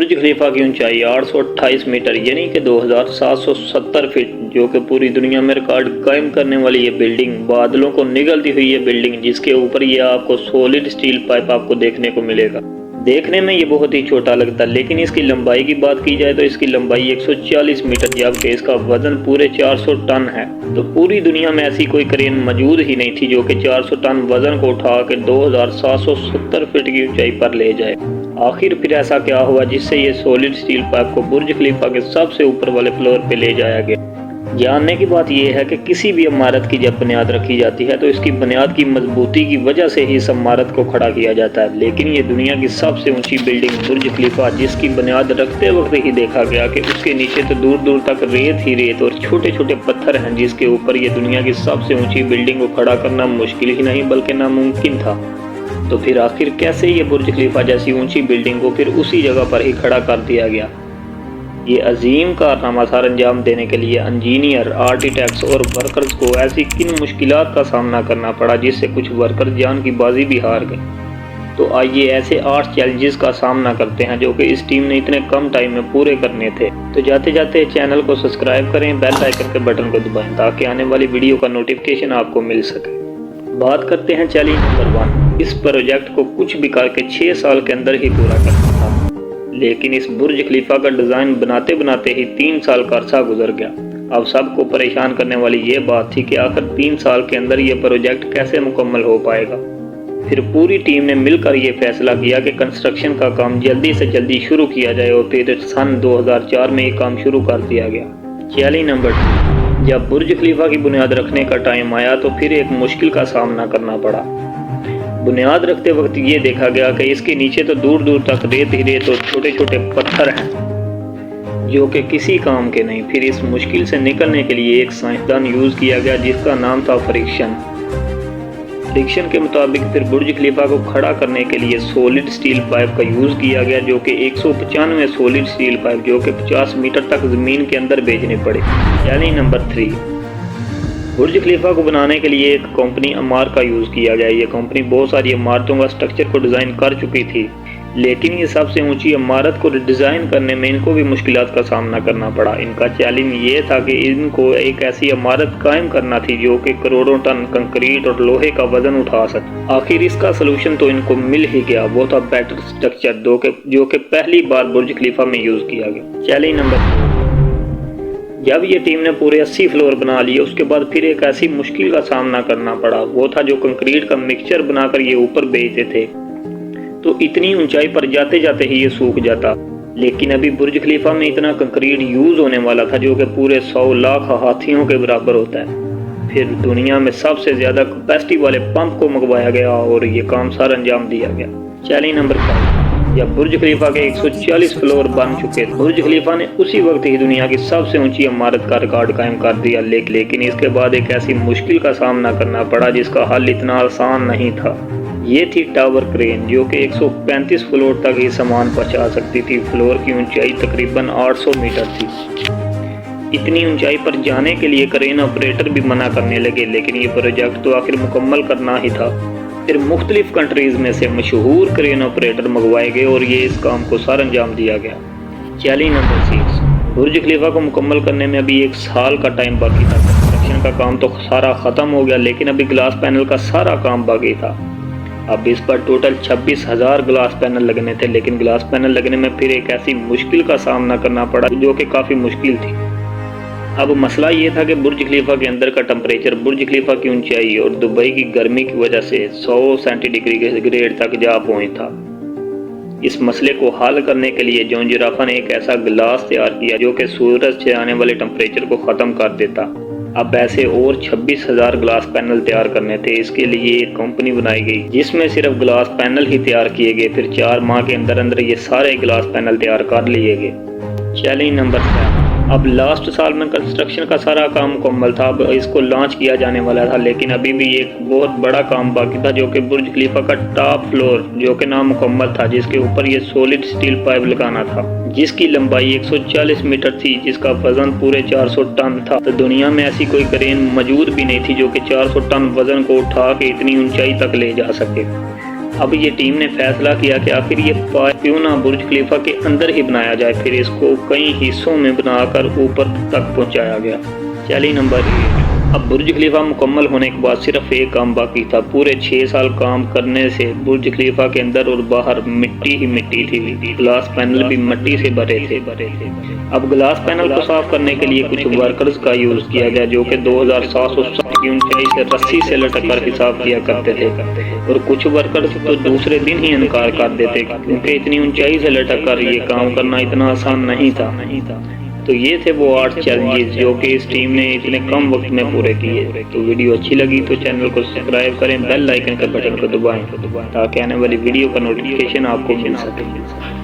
برج خلیفہ کی اونچائی 828 میٹر یعنی کہ 2770 فٹ، جو کہ پوری دنیا میں ریکارڈ قائم کرنے والی یہ بلڈنگ، بادلوں کو نگلتی ہوئی یہ بلڈنگ، جس کے اوپر یہ آپ کو سولڈ سٹیل پائپ آپ کو دیکھنے کو ملے گا۔ دیکھنے میں یہ بہت ہی چھوٹا لگتا ہے، لیکن اس کی لمبائی کی بات کی جائے تو اس کی لمبائی 140 میٹر جبکہ اس کا وزن پورے 400 ٹن ہے۔ تو پوری دنیا میں ایسی کوئی کرین موجود ہی نہیں تھی جو کہ 400 ٹن وزن کو اٹھا کے 2770 فٹ کی اونچائی پر لے جائے۔ آخر پھر ایسا کیا ہوا جس سے یہ سولڈ سٹیل پائپ کو برج خلیفہ کے سب سے اوپر والے فلور پہ لے جایا گیا؟ جاننے کی بات یہ ہے کہ کسی بھی عمارت کی جب بنیاد رکھی جاتی ہے تو اس کی بنیاد کی مضبوطی کی وجہ سے ہی اس عمارت کو کھڑا کیا جاتا ہے، لیکن یہ دنیا کی سب سے اونچی بلڈنگ برج خلیفہ، جس کی بنیاد رکھتے وقت ہی دیکھا گیا کہ اس کے نیچے تو دور دور تک ریت ہی ریت اور چھوٹے چھوٹے پتھر ہیں، جس کے اوپر یہ دنیا کی سب سے اونچی بلڈنگ کو کھڑا کرنا مشکل ہی نہیں بلکہ ناممکن تھا۔ تو پھر آخر کیسے یہ برج خلیفہ جیسی اونچی بلڈنگ کو پھر اسی جگہ پر ہی کھڑا کر دیا گیا؟ یہ عظیم کارنامہ سر انجام دینے کے لیے انجینئر، آرکیٹیکٹس اور ورکرز کو ایسی کن مشکلات کا سامنا کرنا پڑا جس سے کچھ ورکر جان کی بازی بھی ہار گئے؟ تو آئیے ایسے 8 چیلنجز کا سامنا کرتے ہیں جو کہ اس ٹیم نے اتنے کم ٹائم میں پورے کرنے تھے۔ تو جاتے جاتے چینل کو سبسکرائب کریں، بیل آئیکن کے بٹن کو دبائیں تاکہ آنے والی ویڈیو کا نوٹیفیکیشن آپ کو مل سکے۔ بات کرتے ہیں چیلنج نمبر 1۔ اس پروجیکٹ کو کچھ بھی کر کے 6 سال کے اندر ہی پورا کرنا تھا، لیکن اس برج خلیفہ کا ڈیزائن بناتے بناتے ہی 3 سال کا عرصہ گزر گیا۔ اب سب کو پریشان کرنے والی یہ بات تھی کہ آخر 3 سال کے اندر یہ پروجیکٹ کیسے مکمل ہو پائے گا۔ پھر پوری ٹیم نے مل کر یہ فیصلہ کیا کہ کنسٹرکشن کا کام جلدی سے جلدی شروع کیا جائے اور پھر سن 2004 میں یہ کام شروع کر دیا گیا۔ Challenge number 2۔ جب برج خلیفہ کی بنیاد رکھنے کا ٹائم آیا تو پھر ایک مشکل کا سامنا کرنا پڑا۔ بنیاد رکھتے وقت یہ دیکھا گیا کہ اس کے نیچے تو دور دور تک ریت ہی ریت اور چھوٹے چھوٹے پتھر ہیں جو کہ کسی کام کے نہیں۔ پھر اس مشکل سے نکلنے کے لیے ایک سائنسدان یوز کیا گیا جس کا نام تھا فرکشن۔ فرکشن کے مطابق پھر برج خلیفہ کو کھڑا کرنے کے لیے سولڈ سٹیل پائپ کا یوز کیا گیا، جو کہ 195 سولڈ سٹیل پائپ جو کہ 50 میٹر تک زمین کے اندر بھیجنے پڑے۔ Challenge number 3۔ برج خلیفہ کو بنانے کے لیے ایک کمپنی امار کا یوز کیا گیا۔ یہ کمپنی بہت ساری عمارتوں کا سٹرکچر کو ڈیزائن کر چکی تھی، لیکن یہ سب سے اونچی عمارت کو ڈیزائن کرنے میں ان کو بھی مشکلات کا سامنا کرنا پڑا۔ ان کا چیلنج یہ تھا کہ ان کو ایک ایسی عمارت قائم کرنا تھی جو کہ کروڑوں ٹن کنکریٹ اور لوہے کا وزن اٹھا سکے۔ آخر اس کا سلوشن تو ان کو مل ہی گیا، وہ تھا بیٹر سٹرکچر جو کہ پہلی بار برج خلیفہ میں یوز کیا گیا۔ Challenge number 4۔ جب یہ ٹیم نے پورے 80 فلور بنا لیے، اس کے بعد پھر ایک ایسی مشکل کا سامنا کرنا پڑا، وہ تھا جو کنکریٹ کا مکسچر بنا کر یہ اوپر بھیجتے تھے تو اتنی اونچائی پر جاتے جاتے ہی یہ سوکھ جاتا۔ لیکن ابھی برج خلیفہ میں اتنا کنکریٹ یوز ہونے والا تھا جو کہ پورے 100 لاکھ ہاتھیوں کے برابر ہوتا ہے۔ پھر دنیا میں سب سے زیادہ کیپیسٹی والے پمپ کو منگوایا گیا اور یہ کام سر انجام دیا گیا۔ Challenge number 5۔ جب برج خلیفہ کے 140 فلور بن چکے تھے، برج خلیفہ نے اسی وقت ہی دنیا کی سب سے اونچی عمارت کا ریکارڈ قائم کر دیا، لیکن اس کے بعد ایک ایسی مشکل کا سامنا کرنا پڑا جس کا حل اتنا آسان نہیں تھا۔ یہ تھی ٹاور کرین، جو کہ 135 فلور تک ہی سامان پہنچا سکتی تھی۔ فلور کی اونچائی تقریباً 800 میٹر تھی۔ اتنی اونچائی پر جانے کے لیے کرین آپریٹر بھی منع کرنے لگے، لیکن یہ پروجیکٹ تو آخر مکمل کرنا ہی تھا۔ پھر مختلف کنٹریز میں سے مشہور کرین آپریٹر منگوائے گئے اور یہ اس کام کو سر انجام دیا گیا۔ Challenge number 6۔ برج خلیفہ کو مکمل کرنے میں ابھی 1 سال کا ٹائم باقی تھا۔ کنسٹرکشن کا کام تو سارا ختم ہو گیا، لیکن ابھی گلاس پینل کا سارا کام باقی تھا۔ اب اس پر ٹوٹل 26,000 گلاس پینل لگنے تھے، لیکن گلاس پینل لگنے میں پھر ایک ایسی مشکل کا سامنا کرنا پڑا جو کہ کافی مشکل تھی۔ اب مسئلہ یہ تھا کہ برج خلیفہ کے اندر کا ٹمپریچر برج خلیفہ کی اونچائی اور دبئی کی گرمی کی وجہ سے 100 سینٹی ڈگری گریڈ تک جا پہنچا تھا۔ اس مسئلے کو حل کرنے کے لیے جون جرافہ نے ایک ایسا گلاس تیار کیا جو کہ سورج سے آنے والے ٹمپریچر کو ختم کر دیتا۔ اب ایسے اور 26,000 گلاس پینل تیار کرنے تھے۔ اس کے لیے ایک کمپنی بنائی گئی جس میں صرف گلاس پینل ہی تیار کیے گئے۔ پھر 4 ماہ کے اندر یہ سارے گلاس پینل تیار کر لیے گئے۔ Challenge number 7۔ اب لاسٹ سال میں کنسٹرکشن کا سارا کام مکمل تھا، اب اس کو لانچ کیا جانے والا تھا، لیکن ابھی بھی ایک بہت بڑا کام باقی تھا جو کہ برج خلیفہ کا ٹاپ فلور جو کہ نامکمل تھا، جس کے اوپر یہ سولڈ سٹیل پائپ لگانا تھا، جس کی لمبائی 140 میٹر تھی، جس کا وزن پورے 400 ٹن تھا۔ تو دنیا میں ایسی کوئی کرین موجود بھی نہیں تھی جو کہ 400 ٹن وزن کو اٹھا کے اتنی اونچائی تک لے جا سکے۔ اب یہ ٹیم نے فیصلہ کیا کہ آخر یہ پائپ کیوں نہ برج خلیفہ کے اندر ہی بنایا جائے، پھر اس کو کئی حصوں میں بنا کر اوپر تک پہنچایا گیا۔ Challenge number 8۔ اب برج خلیفہ مکمل ہونے کے بعد صرف ایک کام باقی تھا۔ پورے 6 سال کام کرنے سے برج خلیفہ کے اندر اور باہر مٹی ہی مٹی تھی، گلاس پینل بھی مٹی سے بھرے تھے۔ اب گلاس پینل کو صاف کرنے کے لیے کچھ ورکرز کا یوز کیا گیا جو کہ 2760 کی اونچائی سے رسی سے لٹک کر حساب کیا کرتے تھے، اور کچھ ورکرز تو دوسرے دن ہی انکار کر دیتے کیونکہ اتنی اونچائی سے لٹک کر یہ کام کرنا اتنا آسان نہیں تھا۔ تو یہ تھے وہ 8 چیلنجز جو کہ اس ٹیم نے اتنے کم وقت میں پورے کیے۔ تو ویڈیو اچھی لگی تو چینل کو سبسکرائب کریں، بیل آئیکن کے بٹن کو دبائیں تاکہ آنے والی ویڈیو کا نوٹیفیکیشن آپ کو مل سکے۔